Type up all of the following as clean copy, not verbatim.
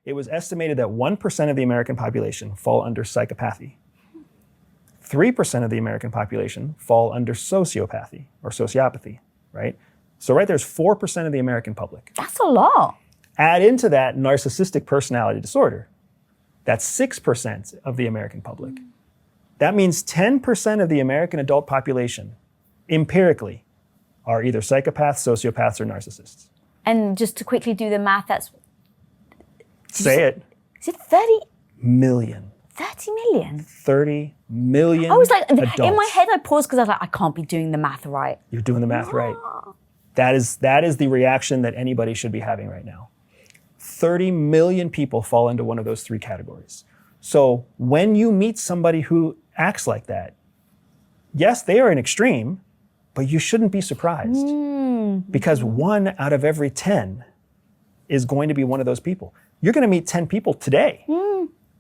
it was estimated that 1% of the American population fall under psychopathy. 3% of the American population fall under sociopathy or sociopathy, right? So right there's 4% of the American public. That's a lot. Add into that narcissistic personality disorder. That's 6% of the American public. That means 10% of the American adult population, empirically, are either psychopaths, sociopaths, or narcissists. And just to quickly do the math, that's... Say it. Is it 30 million. 30 million? 30 million I was like, adults. in my head I paused because I was like, I can't be doing the math right. You're doing the math right. That is the reaction that anybody should be having right now. 30 million people fall into one of those three categories. So when you meet somebody who acts like that, yes, they are an extreme, but you shouldn't be surprised because 1 out of every 10 is going to be one of those people. You're going to meet 10 people today.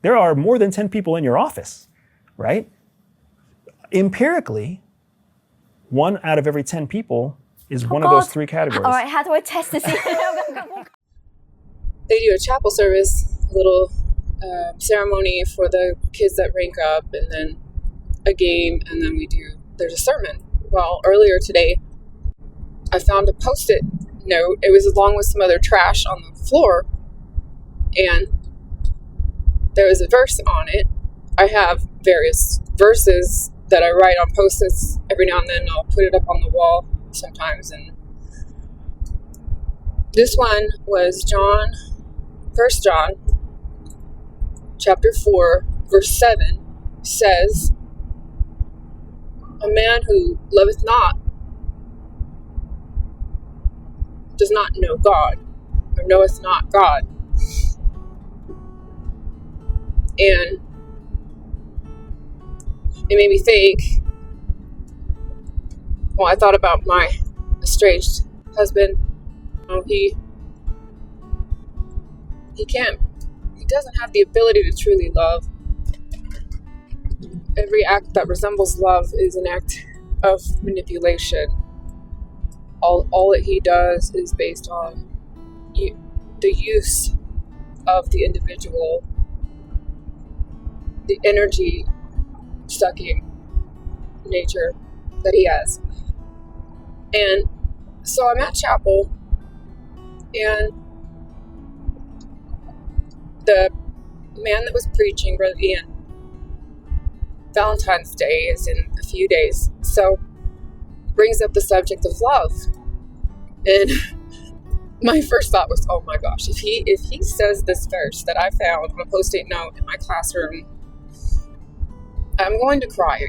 There are more than 10 people in your office, right? Empirically, 1 out of every 10 people is one of those three categories. All right, how do I test this? They do a chapel service, a little ceremony for the kids that rank up, and then a game, and then there's a sermon. Well, earlier today, I found a Post-it note. It was along with some other trash on the floor, and there was a verse on it. I have various verses that I write on Post-its every now and then. I'll put it up on the wall sometimes, and this one was First John chapter 4 verse 7 says, a man who loveth not does not know God, or knoweth not God. And it made me think, well, I thought about my estranged husband. He doesn't have the ability to truly love. Every act that resembles love is an act of manipulation. All that he does is based on the use of the individual, the energy sucking nature that he has. And so I'm at chapel, and the man that was preaching, Brother Ian, Valentine's Day is in a few days, so brings up the subject of love. And my first thought was, oh my gosh, if he says this verse that I found on a Post-it note in my classroom, I'm going to cry.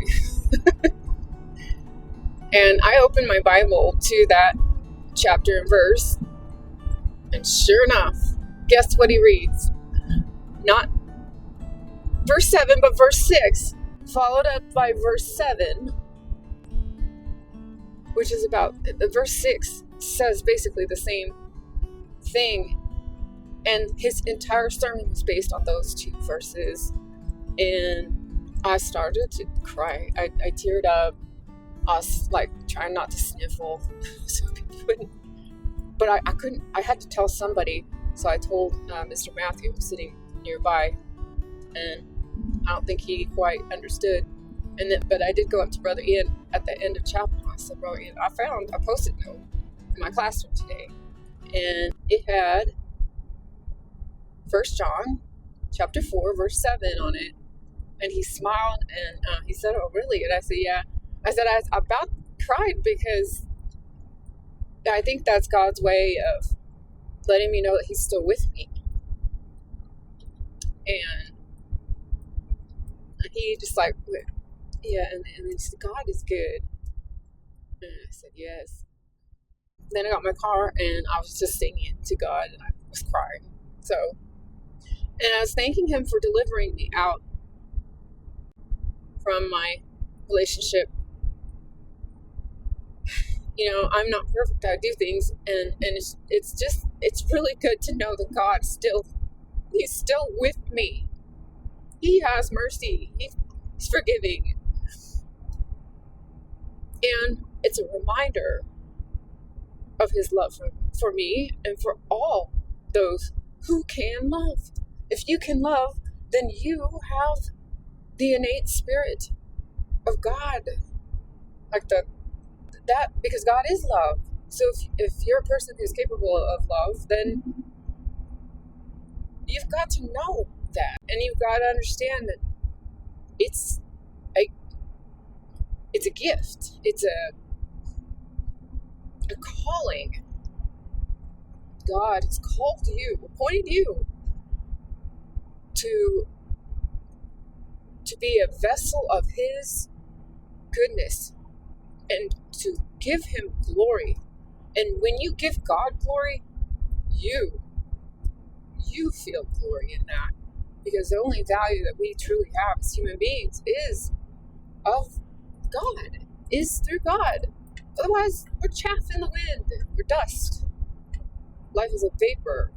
And I opened my Bible to that chapter and verse, and sure enough, guess what he reads? Not verse 7, but verse 6, followed up by verse 7, which is about, the verse 6 says basically the same thing, and his entire sermon was based on those two verses, and I started to cry. I teared up. I was like trying not to sniffle so people wouldn't, but I couldn't. I had to tell somebody, so I told Mr. Matthew, who was sitting nearby, and I don't think he quite understood. And then, but I did go up to Brother Ian at the end of chapel. I said, Brother Ian, I found a Post-it note in my classroom today, and it had 1 John chapter 4 verse 7 on it. And he smiled, and he said, oh really? And I said, yeah. I said, I about cried because I think that's God's way of letting me know that he's still with me. And he just like, yeah, and he said, God is good. And I said, yes. Then I got in my car, and I was just singing to God, and I was crying. So, and I was thanking him for delivering me out from my relationship. You know, I'm not perfect. I do things, and it's really good to know that God he's still with me. He has mercy. He's forgiving. And it's a reminder of his love for me and for all those who can love. If you can love, then you have the innate spirit of God. Like because God is love. So if you're a person who's capable of love, then you've got to know that. And you've got to understand that it's a gift. It's a calling. God has called you, appointed you to be a vessel of His goodness and to give Him glory. And when you give God glory, you feel glory in that, because the only value that we truly have as human beings is of God, is through God. Otherwise, we're chaff in the wind, we're dust. Life is a vapor.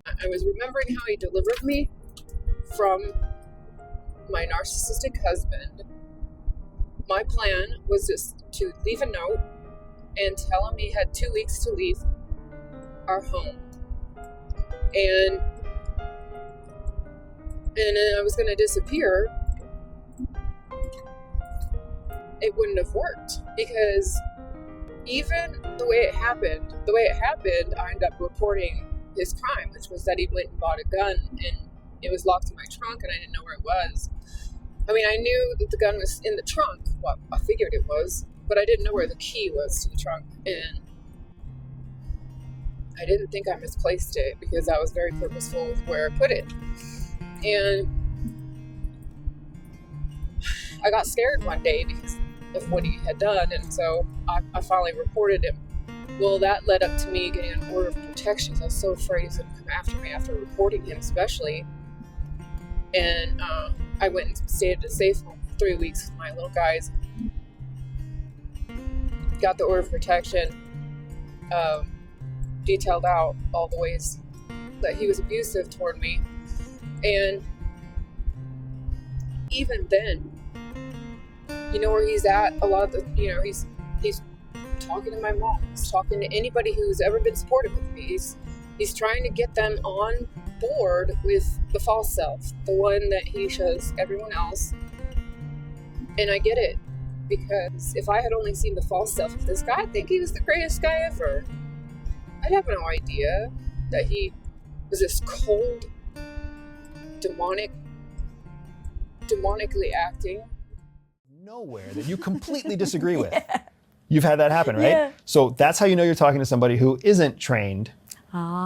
I was remembering how He delivered me from my narcissistic husband. My plan was just to leave a note and tell him he had 2 weeks to leave our home. And then I was going to disappear. It wouldn't have worked, because even the way it happened, I ended up reporting his crime, which was that he went and bought a gun, and it was locked in my trunk, and I didn't know where it was. I mean, I knew that the gun was in the trunk. Well, I figured it was, but I didn't know where the key was to the trunk, and I didn't think I misplaced it, because I was very purposeful with where I put it. And I got scared one day because of what he had done, and so I finally reported him. Well, that led up to me getting an order of protection. I was so afraid he was going to come after me after reporting him, especially. And I went and stayed at a safe home for 3 weeks with my little guys. Got the order of protection, detailed out all the ways that he was abusive toward me. And even then, you know where he's at a lot of the, he's talking to my mom, he's talking to anybody who's ever been supportive of me. He's trying to get them on board with the false self, the one that he shows everyone else. And I get it, because if I had only seen the false self of this guy, I'd think he was the greatest guy ever. I'd have no idea that he was this cold, demonically acting. Nowhere that you completely disagree with. You've had that happen, right? Yeah. So that's how you know you're talking to somebody who isn't trained,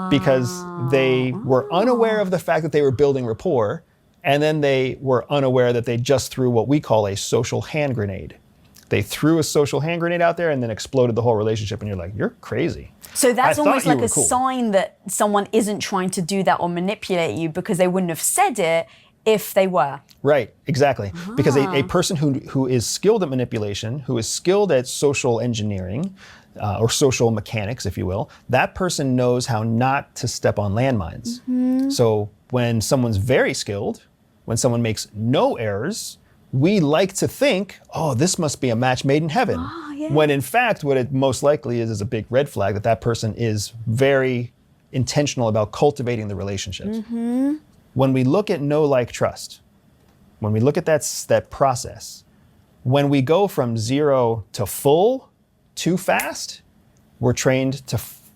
because they were unaware of the fact that they were building rapport, and then they were unaware that they just threw what we call a social hand grenade. They threw a social hand grenade out there and then exploded the whole relationship, and you're like, you're crazy. So that's almost like a cool. sign that someone isn't trying to do that or manipulate you, because they wouldn't have said it if they were. Right, exactly. Because a person who is skilled at manipulation, who is skilled at social engineering, or social mechanics, if you will, that person knows how not to step on landmines. So when someone's very skilled, when someone makes no errors, we like to think, oh, this must be a match made in heaven. When in fact, what it most likely is a big red flag that that person is very intentional about cultivating the relationships. When we look at know, like, trust, when we look at that process, when we go from 0 to full too fast, we're trained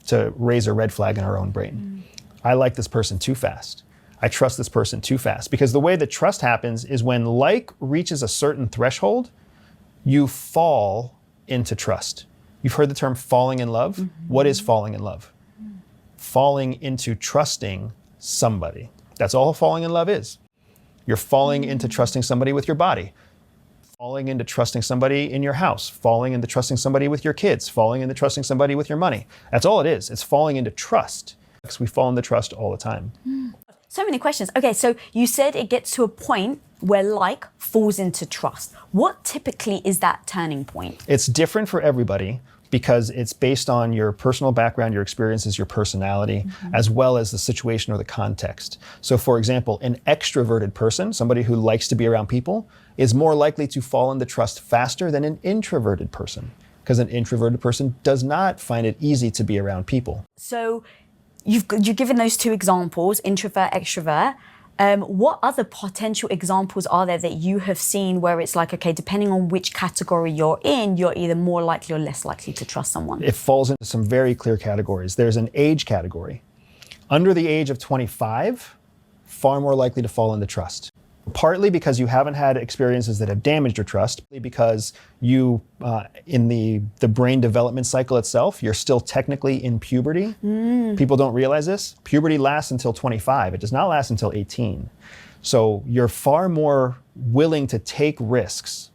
to raise a red flag in our own brain. I like this person too fast. I trust this person too fast. Because the way that trust happens is when like reaches a certain threshold, you fall into trust. You've heard the term falling in love. What is falling in love? Falling into trusting somebody. That's all falling in love is. You're falling into trusting somebody with your body, falling into trusting somebody in your house, falling into trusting somebody with your kids, falling into trusting somebody with your money. That's all it is. It's falling into trust. Because we fall into trust all the time. So many questions. Okay, so you said it gets to a point where like falls into trust. What typically is that turning point? It's different for everybody, because it's based on your personal background, your experiences, your personality, as well as the situation or the context. So for example, an extroverted person, somebody who likes to be around people, is more likely to fall into trust faster than an introverted person, because an introverted person does not find it easy to be around people. So you've given those two examples, introvert, extrovert. What other potential examples are there that you have seen where it's like, okay, depending on which category you're in, you're either more likely or less likely to trust someone? It falls into some very clear categories. There's an age category. Under the age of 25, far more likely to fall into trust. Partly because you haven't had experiences that have damaged your trust, because you, in the brain development cycle itself, you're still technically in puberty. People don't realize this. Puberty lasts until 25. It does not last until 18. So you're far more willing to take risks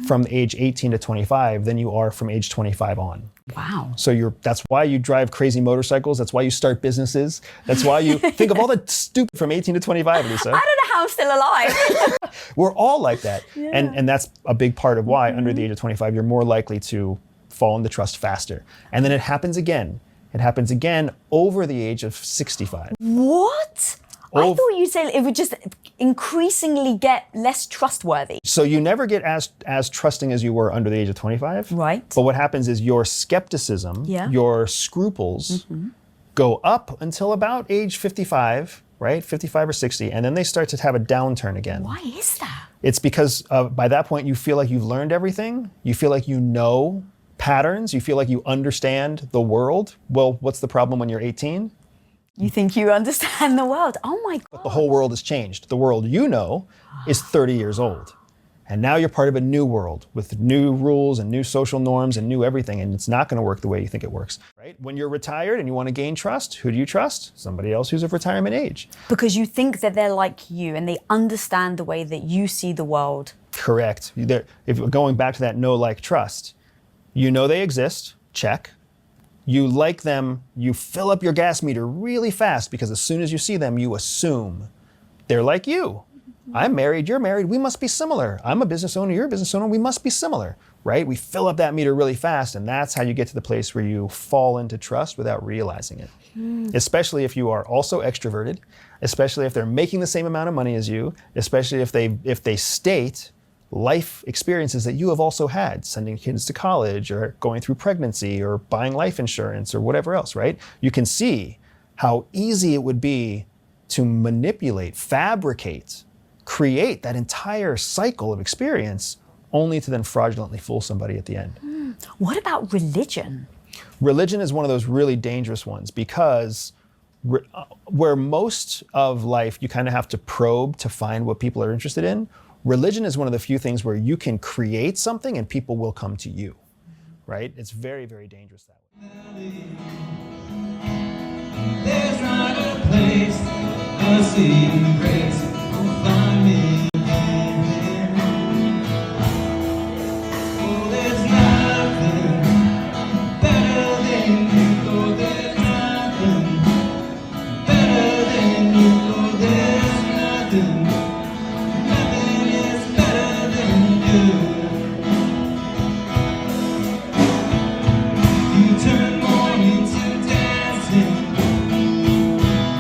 from age 18 to 25 than you are from age 25 on. Wow. So that's why you drive crazy motorcycles. That's why you start businesses. That's why you think of all the stupid from 18 to 25, Lisa. I don't know how I'm still alive. We're all like that. Yeah. And that's a big part of why under the age of 25, you're more likely to fall into trust faster. And then it happens again. It happens again over the age of 65. What? I thought you'd say it would just increasingly get less trustworthy. So you never get as trusting as you were under the age of 25. Right. But what happens is your skepticism, your scruples go up until about age 55, right? 55 or 60, and then they start to have a downturn again. Why is that? It's because by that point you feel like you've learned everything. You feel like you know patterns. You feel like you understand the world. Well, what's the problem when you're 18? You think you understand the world. Oh my God. But the whole world has changed. The world you know is 30 years old. And now you're part of a new world with new rules and new social norms and new everything. And it's not going to work the way you think it works, right? When you're retired and you want to gain trust, who do you trust? Somebody else who's of retirement age. Because you think that they're like you and they understand the way that you see the world. Correct. If we're going back to that know, like, trust, you know they exist, check. You like them, you fill up your gas meter really fast because as soon as you see them, you assume they're like you. I'm married, you're married, we must be similar. I'm a business owner, you're a business owner, we must be similar, right? We fill up that meter really fast, and that's how you get to the place where you fall into trust without realizing it. Especially if you are also extroverted, especially if they're making the same amount of money as you, especially if they state life experiences that you have also had, sending kids to college or going through pregnancy or buying life insurance or whatever else, right? You can see how easy it would be to manipulate, fabricate, create that entire cycle of experience only to then fraudulently fool somebody at the end. What about religion? Religion is one of those really dangerous ones because where most of life you kind of have to probe to find what people are interested in, religion is one of the few things where you can create something and people will come to you, right? It's very, very dangerous that way. There's not a place, a saving grace will find me. Oh, there's nothing better than you. Oh, there's nothing better than you. Oh, there's nothing. Nothing is better than you. You turn mourning to dancing.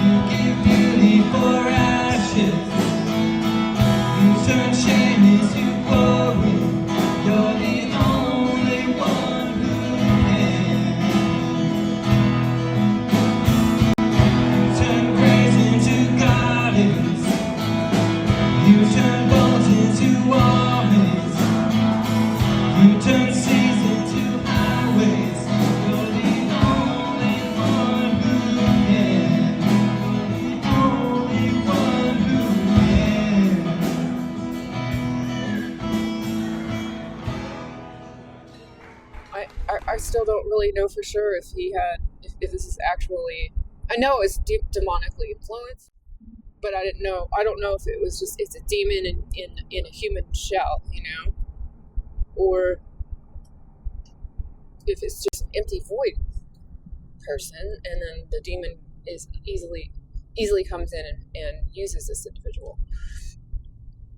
You give beauty for ashes. You turn shame into glory. You're the only one who can. You turn grace into gardens. You turn bones into armies. You turn seas into highways. You're the only one who can. You're the only one who can. I still don't really know for sure if if this is actually, I know it's demonically influenced, but I don't know if it was just, it's a demon in a human shell, you know, or if it's just an empty void person, and then the demon is easily comes in and uses this individual.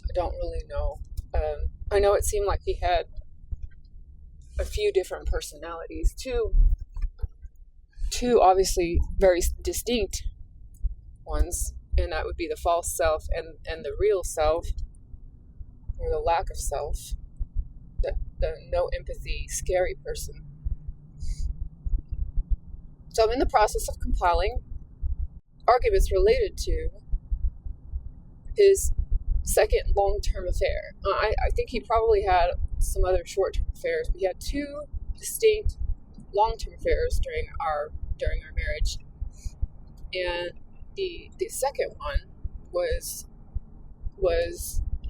I don't really know. I know it seemed like he had a few different personalities, two obviously very distinct ones, and that would be the false self and the real self, or the lack of self, the no empathy, scary person. So I'm in the process of compiling arguments related to his second long-term affair. I think he probably had some other short-term affairs, but he had two distinct long-term affairs during our marriage, and the second one was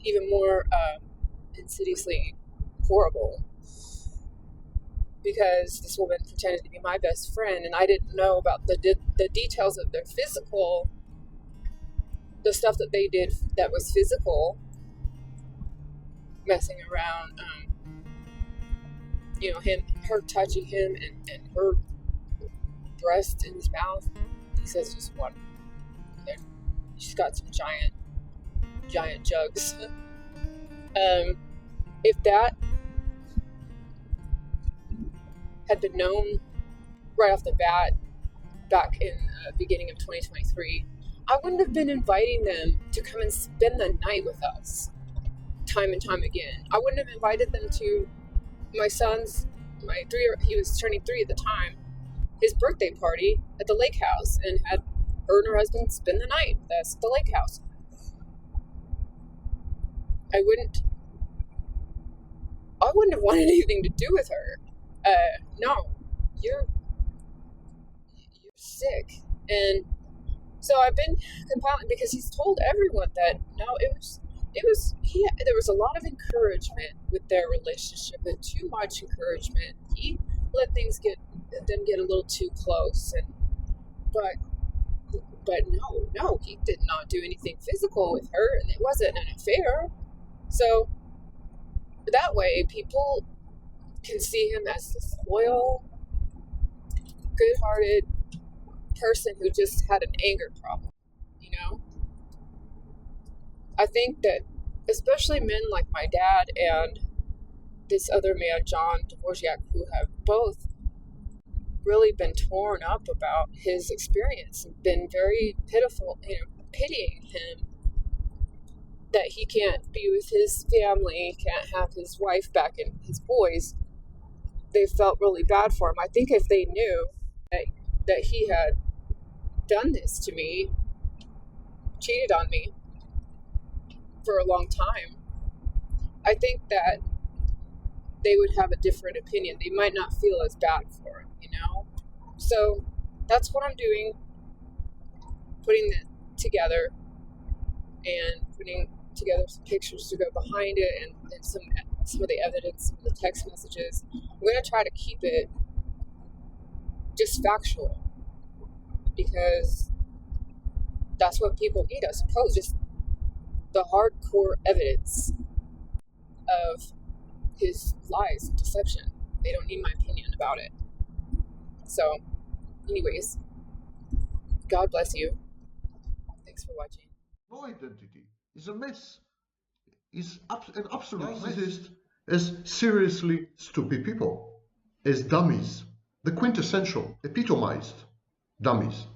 even more insidiously horrible, because this woman pretended to be my best friend, and I didn't know about the details of their physical, the stuff that they did that was physical, messing around, her touching him, and her breast in his mouth. He says just one. She's got some giant jugs. If that had been known right off the bat back in the beginning of 2023, I wouldn't have been inviting them to come and spend the night with us time and time again. I wouldn't have invited them to my son's, he was turning 3 at the time, his birthday party at the lake house, and had her and her husband spend the night with us at the lake house. I wouldn't have wanted anything to do with her. No, you're sick. And so I've been compiling, because he's told everyone that no, there was a lot of encouragement with their relationship, and too much encouragement. He let them get a little too close, but no, he did not do anything physical with her, and it wasn't an affair. So that way, people can see him as this loyal, good-hearted person who just had an anger problem, I think that especially men like my dad and this other man, John Dvorak, who have both really been torn up about his experience and been very pitiful, pitying him that he can't be with his family, can't have his wife back and his boys. They felt really bad for him. I think if they knew that he had done this to me, cheated on me for a long time, I think that they would have a different opinion. They might not feel as bad for him, So that's what I'm doing, putting that together and putting together some pictures to go behind it, and some of the evidence, some of the text messages. I'm going to try to keep it just factual, because that's what people need, I suppose, just the hardcore evidence of his lies and deception. They don't need my opinion about it. So, anyways, God bless you. Thanks for watching. No identity is a mess. Is an absolute narcissist as seriously stupid people, as dummies, the quintessential, epitomized dummies.